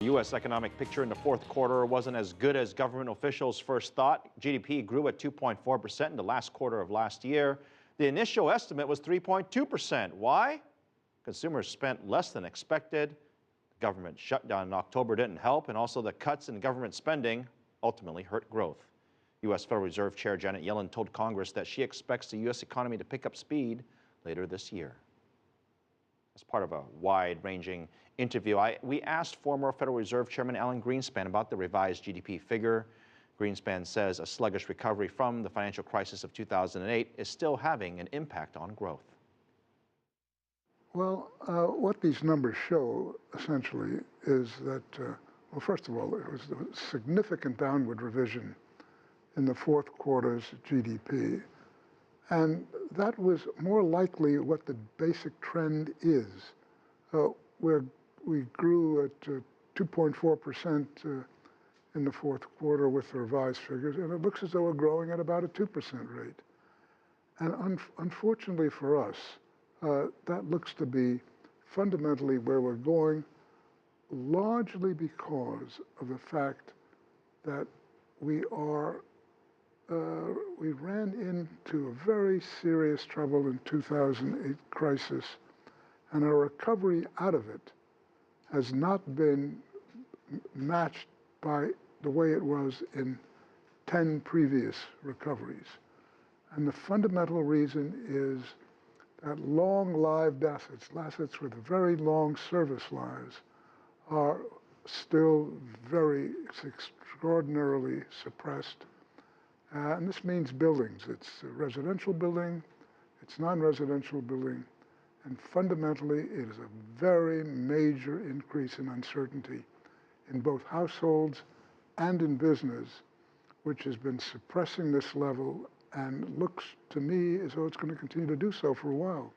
The U.S. economic picture in the fourth quarter wasn't as good as government officials first thought. GDP grew at 2.4% in the last quarter of last year. The initial estimate was 3.2%. Why? Consumers spent less than expected. The government shutdown in October didn't help, and also the cuts in government spending ultimately hurt growth. U.S. Federal Reserve Chair Janet Yellen told Congress that she expects the U.S. economy to pick up speed later this year. As part of a wide-ranging interview, we asked former Federal Reserve Chairman Alan Greenspan about the revised GDP figure. Greenspan says a sluggish recovery from the financial crisis of 2008 is still having an impact on growth. Well, what these numbers show, essentially, is that, well, first of all, there was a significant downward revision in the fourth quarter's GDP. And that was more likely what the basic trend is. We grew at 2.4% in the fourth quarter with the revised figures, and it looks as though we're growing at about a 2% rate. And unfortunately for us, that looks to be fundamentally where we're going, largely because of the fact that we ran into a very serious trouble in 2008 crisis, and our recovery out of it has not been matched by the way it was in 10 previous recoveries. And the fundamental reason is that long-lived assets with very long service lives, are still very extraordinarily suppressed. And this means buildings. It's residential building, it's non-residential building, and fundamentally it is a very major increase in uncertainty in both households and in business, which has been suppressing this level and looks to me as though it's going to continue to do so for a while.